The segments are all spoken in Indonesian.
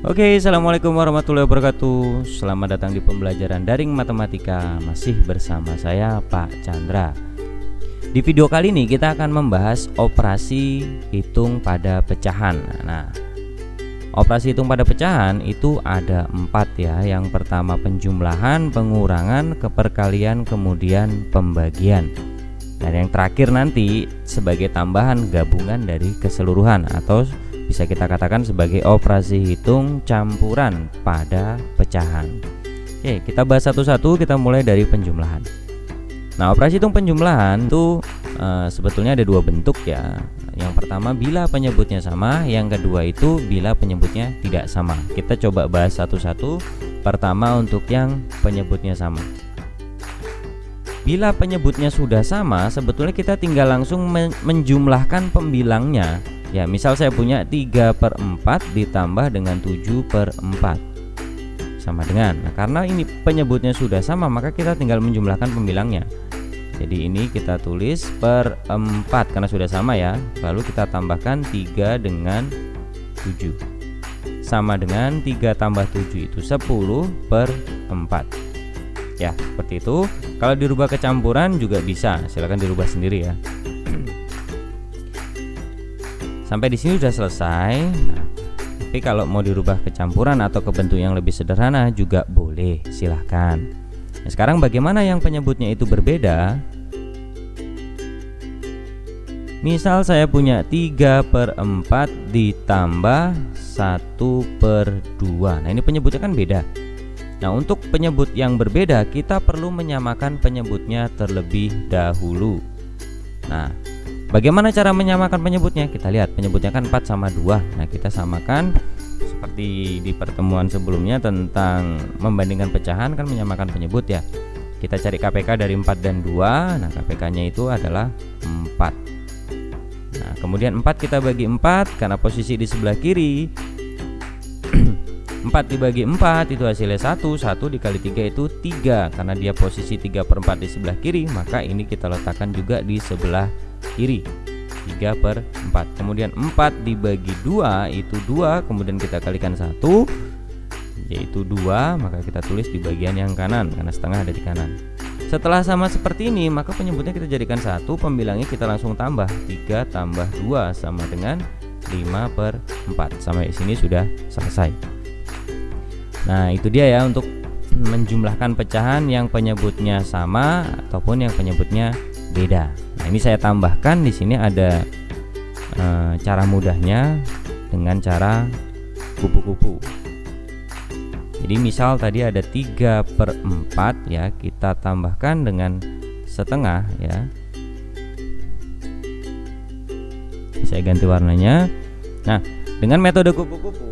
Oke, assalamualaikum warahmatullahi wabarakatuh. Selamat datang di pembelajaran daring matematika. Masih bersama saya Pak Chandra. Di video kali ini kita akan membahas operasi hitung pada pecahan. Nah, operasi hitung pada pecahan itu ada 4 ya. Yang pertama penjumlahan, pengurangan, keperkalian, kemudian pembagian. Dan yang terakhir nanti sebagai tambahan gabungan dari keseluruhan atau bisa kita katakan sebagai operasi hitung campuran pada pecahan. Oke, kita bahas satu-satu. Kita mulai dari penjumlahan. Nah, operasi hitung penjumlahan itu sebetulnya ada 2 bentuk ya. Yang pertama bila penyebutnya sama, yang kedua itu bila penyebutnya tidak sama. Kita coba bahas satu-satu. Pertama untuk yang penyebutnya sama. Bila penyebutnya sudah sama, sebetulnya kita tinggal langsung menjumlahkan pembilangnya. Ya, misal saya punya 3/4 ditambah dengan 7/4 sama dengan. Nah, karena ini penyebutnya sudah sama, maka kita tinggal menjumlahkan pembilangnya. Jadi ini kita tulis per 4 karena sudah sama ya. Lalu kita tambahkan 3 dengan 7 sama dengan 3 tambah 7 itu 10/4. Ya, seperti itu. Kalau dirubah ke campuran juga bisa, silahkan dirubah sendiri ya. Sampai di sini sudah selesai. Nah, tapi kalau mau dirubah ke campuran atau ke bentuk yang lebih sederhana juga boleh, silahkan. Nah, sekarang bagaimana yang penyebutnya itu berbeda? Misal saya punya 3/4 ditambah 1/2. Nah, ini penyebutnya kan beda. Nah, untuk penyebut yang berbeda kita perlu menyamakan penyebutnya terlebih dahulu. Nah, bagaimana cara menyamakan penyebutnya? Kita lihat penyebutnya kan 4 sama 2. Nah, kita samakan seperti di pertemuan sebelumnya tentang membandingkan pecahan kan menyamakan penyebut ya. Kita cari KPK dari 4 dan 2. Nah, KPK-nya itu adalah 4. Nah, kemudian 4 kita bagi 4 karena posisi di sebelah kiri. 4 dibagi 4 itu hasilnya 1. 1 dikali 3 itu 3. Karena dia posisi 3/4 di sebelah kiri, maka ini kita letakkan juga di sebelah kiri 3/4. Kemudian 4 dibagi 2 itu 2, kemudian kita kalikan 1 yaitu 2, maka kita tulis di bagian yang kanan karena setengah ada di kanan. Setelah sama seperti ini, maka penyebutnya kita jadikan 1, pembilangnya kita langsung tambah. 3 tambah 2 sama dengan 5/4. Sampai sini sudah selesai. Nah, itu dia ya untuk menjumlahkan pecahan yang penyebutnya sama ataupun yang penyebutnya beda. Nah, ini saya tambahkan di sini ada cara mudahnya dengan cara kupu-kupu. Jadi misal tadi ada 3/4 ya, kita tambahkan dengan setengah ya. Saya ganti warnanya. Nah, dengan metode kupu-kupu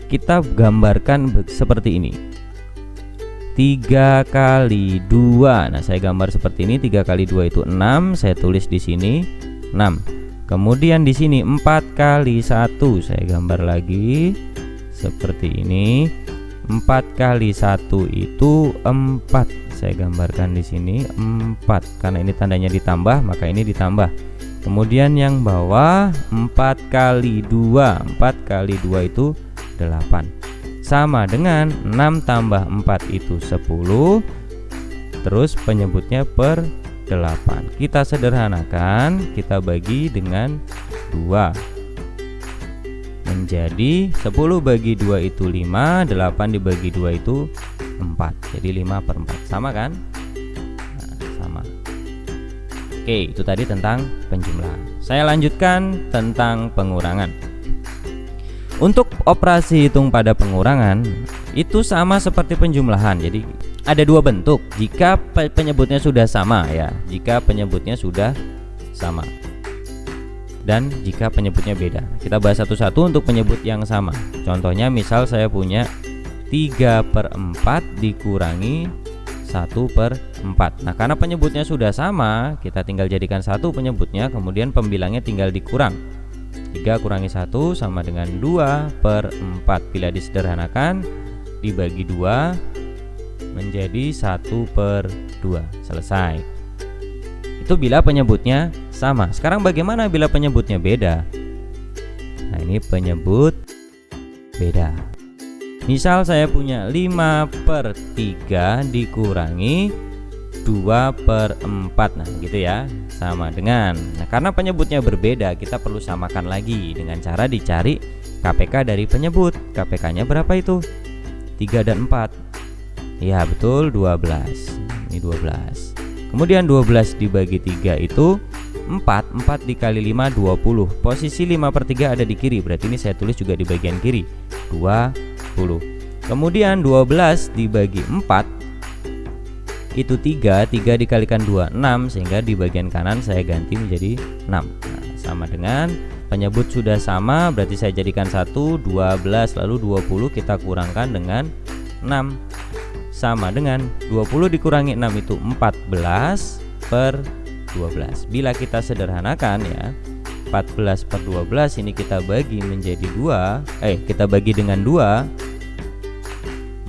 kita gambarkan seperti ini. 3 kali 2. Nah, saya gambar seperti ini. 3 kali 2 itu 6. Saya tulis di sini 6. Kemudian di sini 4 kali 1. Saya gambar lagi seperti ini. 4 kali 1 itu 4. Saya gambarkan di sini 4. Karena ini tandanya ditambah, maka ini ditambah. Kemudian yang bawah 4 kali 2. 4 kali 2 itu 8. Sama dengan 6 tambah 4 itu 10. Terus penyebutnya per 8. Kita sederhanakan, kita bagi dengan 2. Menjadi 10 bagi 2 itu 5, 8 dibagi 2 itu 4. Jadi 5/4. Sama kan? Nah, sama. Oke, itu tadi tentang penjumlahan. Saya lanjutkan tentang pengurangan. Untuk operasi hitung pada pengurangan itu sama seperti penjumlahan. Jadi ada 2 bentuk jika penyebutnya sudah sama ya. Jika penyebutnya sudah sama dan jika penyebutnya beda. Kita bahas satu-satu untuk penyebut yang sama. Contohnya misal saya punya 3/4 dikurangi 1/4. Nah, karena penyebutnya sudah sama, kita tinggal jadikan 1 penyebutnya, kemudian pembilangnya tinggal dikurang. 3 kurangi 1 sama dengan 2/4. Bila disederhanakan dibagi 2 menjadi 1/2. Selesai. Itu bila penyebutnya sama. Sekarang bagaimana bila penyebutnya beda? Nah, ini penyebut beda. Misal saya punya 5/3 dikurangi 2/4. Nah gitu ya, sama dengan. Nah karena penyebutnya berbeda, kita perlu samakan lagi dengan cara dicari KPK dari penyebut. KPK nya berapa itu? 3 dan 4. Ya betul, 12. Ini 12. Kemudian 12 dibagi 3 itu 4. 4 dikali 5 20. Posisi 5/3 ada di kiri, berarti ini saya tulis juga di bagian kiri, 20. Kemudian 12 dibagi 4 itu 3. 3 dikalikan 2 6, sehingga di bagian kanan saya ganti menjadi 6. Nah, sama dengan penyebut sudah sama, berarti saya jadikan 1, 12 lalu 20 kita kurangkan dengan 6. Sama dengan 20 dikurangi 6 itu 14/12. Bila kita sederhanakan ya, 14/12 ini kita bagi menjadi 2, kita bagi dengan 2,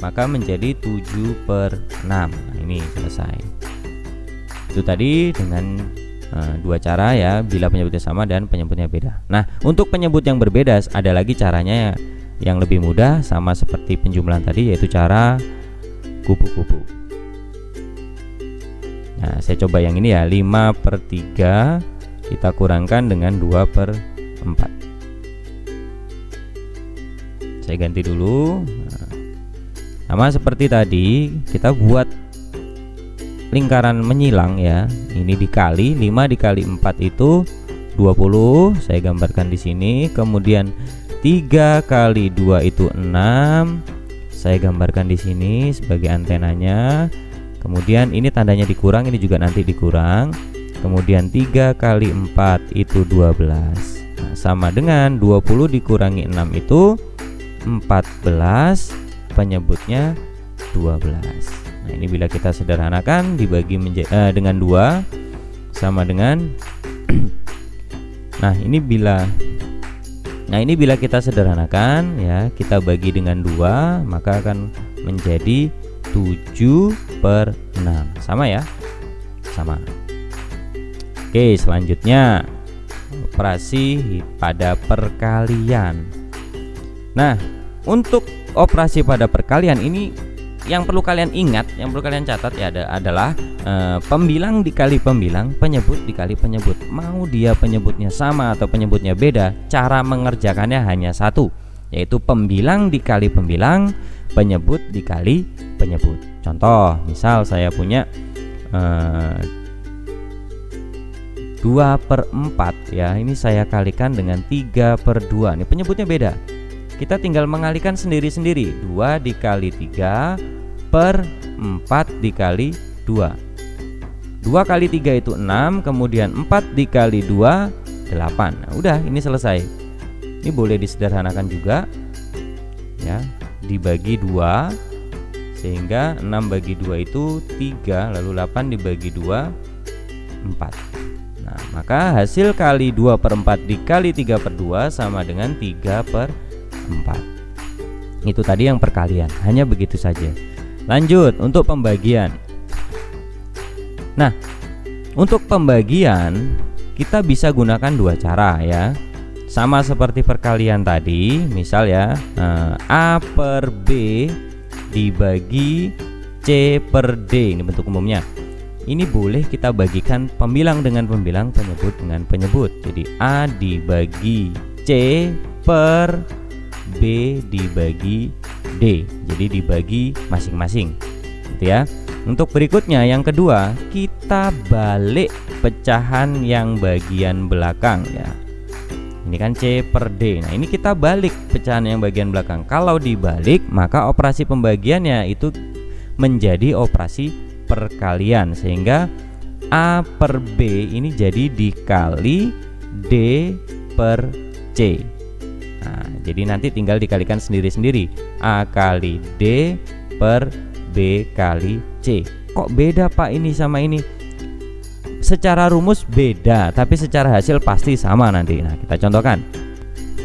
maka menjadi 7/6. Nah ini selesai. Itu tadi dengan dua cara ya, bila penyebutnya sama dan penyebutnya beda. Nah untuk penyebut yang berbeda ada lagi caranya yang lebih mudah, sama seperti penjumlahan tadi, yaitu cara kupu-kupu. Nah saya coba yang ini ya, 5/3 kita kurangkan dengan 2/4. Saya ganti dulu. Nah, sama seperti tadi, kita buat lingkaran menyilang ya. Ini dikali 5 dikali 4 itu 20. Saya gambarkan di sini. Kemudian 3 kali 2 itu 6. Saya gambarkan di sini sebagai antenanya. Kemudian ini tandanya dikurang, ini juga nanti dikurang. Kemudian 3 kali 4 itu 12. Nah, sama dengan 20 dikurangi 6 itu 14, penyebutnya 12. Nah, ini bila kita sederhanakan dibagi dengan 2 sama dengan Nah, ini bila kita sederhanakan ya, kita bagi dengan 2, maka akan menjadi 7/6. Sama ya? Sama. Oke, selanjutnya operasi pada perkalian. Nah, untuk operasi pada perkalian ini yang perlu kalian ingat, yang perlu kalian catat ya adalah pembilang dikali pembilang, penyebut dikali penyebut. Mau dia penyebutnya sama atau penyebutnya beda, cara mengerjakannya hanya satu, yaitu pembilang dikali pembilang, penyebut dikali penyebut. Contoh, misal saya punya 2/4 ya, ini saya kalikan dengan 3/2. Ini penyebutnya beda. Kita tinggal mengalikan sendiri-sendiri. 2 dikali 3/4 dikali 2. 2 kali 3 itu 6, kemudian 4 dikali 2 8. Nah, udah, ini selesai. Ini boleh disederhanakan juga ya, dibagi 2 sehingga 6 bagi 2 itu 3, lalu 8 dibagi 2 4. Nah, maka hasil kali 2/4 dikali 3/2 sama dengan 3/4. Itu tadi yang perkalian, hanya begitu saja. Lanjut untuk pembagian. Nah, untuk pembagian kita bisa gunakan dua cara ya. Sama seperti perkalian tadi, misal ya, A/B dibagi C/D, ini bentuk umumnya. Ini boleh kita bagikan pembilang dengan pembilang, penyebut dengan penyebut. Jadi A dibagi C/B dibagi D. Jadi dibagi masing-masing, gitu ya. Untuk berikutnya yang kedua, kita balik pecahan yang bagian belakang ya. Ini kan C/D. Nah, ini kita balik pecahan yang bagian belakang. Kalau dibalik, maka operasi pembagiannya itu menjadi operasi perkalian, sehingga A/B ini jadi dikali D/C. Nah, jadi nanti tinggal dikalikan sendiri-sendiri. A kali D per B kali C. Kok beda Pak ini sama ini? Secara rumus beda, tapi secara hasil pasti sama nanti. Nah, kita contohkan.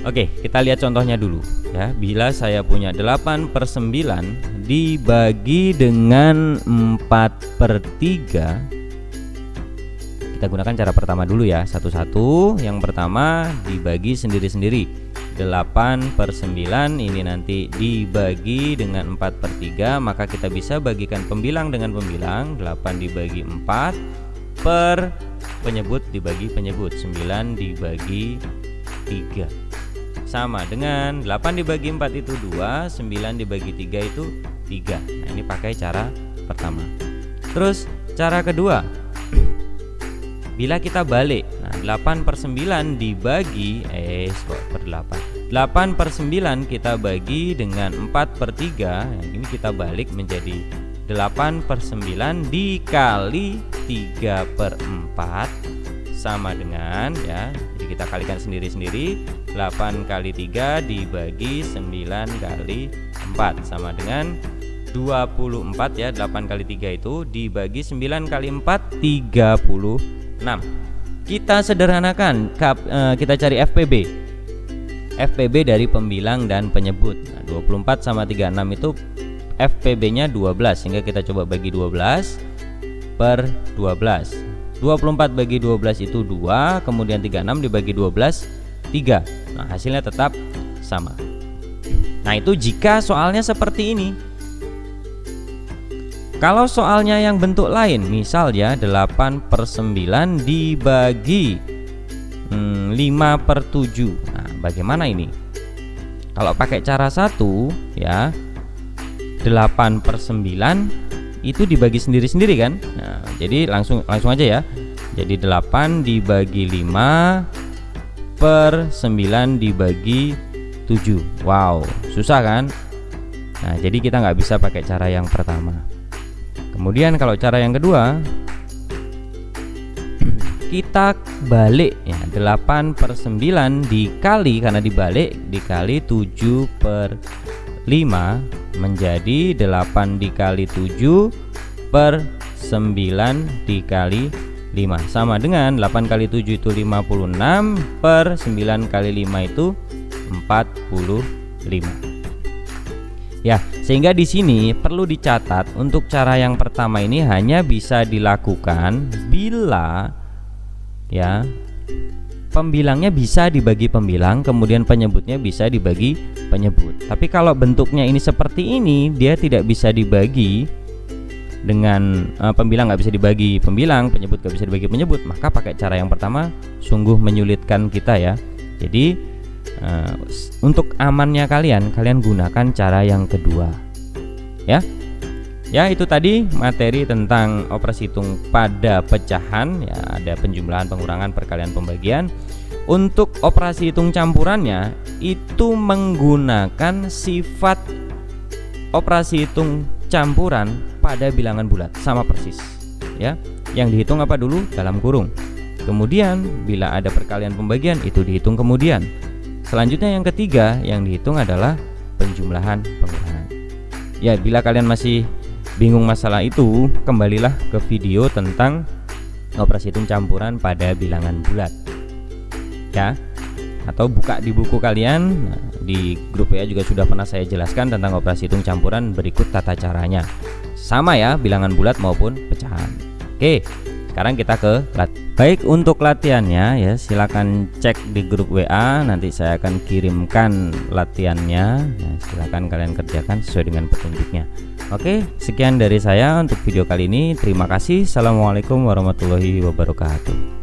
Oke, kita lihat contohnya dulu ya. Bila saya punya 8/9 dibagi dengan 4/3, kita gunakan cara pertama dulu ya, satu-satu. Yang pertama dibagi sendiri-sendiri. 8/9 ini nanti dibagi dengan 4/3, maka kita bisa bagikan pembilang dengan pembilang. 8 dibagi 4 per penyebut dibagi penyebut, 9 dibagi 3 sama dengan 8 dibagi 4 itu 2, 9 dibagi 3 itu 3. Nah, ini pakai cara pertama. Terus cara kedua, bila kita balik, nah 8/9 dibagi per 8, 8/9 kita bagi dengan 4/3, nah, ini kita balik menjadi 8/9 dikali 3/4 sama dengan, ya, jadi kita kalikan sendiri-sendiri, 8 kali 3 dibagi 9 kali 4 sama dengan 24, ya. 8 kali 3 itu dibagi 9 kali 4 36. Kita sederhanakan, kita cari FPB dari pembilang dan penyebut. Nah, 24 sama 36 itu FPB-nya 12, sehingga kita coba bagi 12 per 12. 24 bagi 12 itu 2, kemudian 36 dibagi 12 3. Nah, hasilnya tetap sama. Nah, itu jika soalnya seperti ini. Kalau soalnya yang bentuk lain, misal ya 8/9 dibagi 5/7. Nah, bagaimana ini? Kalau pakai cara 1, ya, 8/9 itu dibagi sendiri-sendiri kan. Nah, jadi langsung aja ya. Jadi 8 dibagi 5 per 9 dibagi 7. Wow, susah kan? Nah, jadi kita nggak bisa pakai cara yang pertama. Kemudian kalau cara yang kedua, kita balik, ya, 8/9 dikali, karena dibalik, dikali 7/5 menjadi 8 dikali 7 per 9 dikali 5 sama dengan 8 kali 7 itu 56 per 9 kali 5 itu 45. Ya, sehingga di sini perlu dicatat untuk cara yang pertama ini hanya bisa dilakukan bila, ya, pembilangnya bisa dibagi pembilang, kemudian penyebutnya bisa dibagi penyebut. Tapi kalau bentuknya ini seperti ini, dia tidak bisa dibagi dengan pembilang, nggak bisa dibagi pembilang, penyebut nggak bisa dibagi penyebut, maka pakai cara yang pertama sungguh menyulitkan kita, ya. Jadi untuk amannya kalian gunakan cara yang kedua, ya. Ya, itu tadi materi tentang operasi hitung pada pecahan, ya, ada penjumlahan, pengurangan, perkalian, pembagian. Untuk operasi hitung campurannya itu menggunakan sifat operasi hitung campuran pada bilangan bulat, sama persis, ya. Yang dihitung apa dulu? Dalam kurung. Kemudian bila ada perkalian pembagian itu dihitung kemudian. Selanjutnya yang ketiga yang dihitung adalah penjumlahan, pengurangan. Ya, bila kalian masih bingung masalah itu, kembalilah ke video tentang operasi hitung campuran pada bilangan bulat, ya, atau buka di buku kalian. Nah, di grup WA juga sudah pernah saya jelaskan tentang operasi hitung campuran, berikut tata caranya, sama ya, bilangan bulat maupun pecahan. Oke, sekarang kita ke baik, untuk latihannya, ya, silakan cek di grup WA, nanti saya akan kirimkan latihannya. Nah, silakan kalian kerjakan sesuai dengan petunjuknya. Oke, sekian dari saya untuk video kali ini. Terima kasih. Assalamualaikum warahmatullahi wabarakatuh.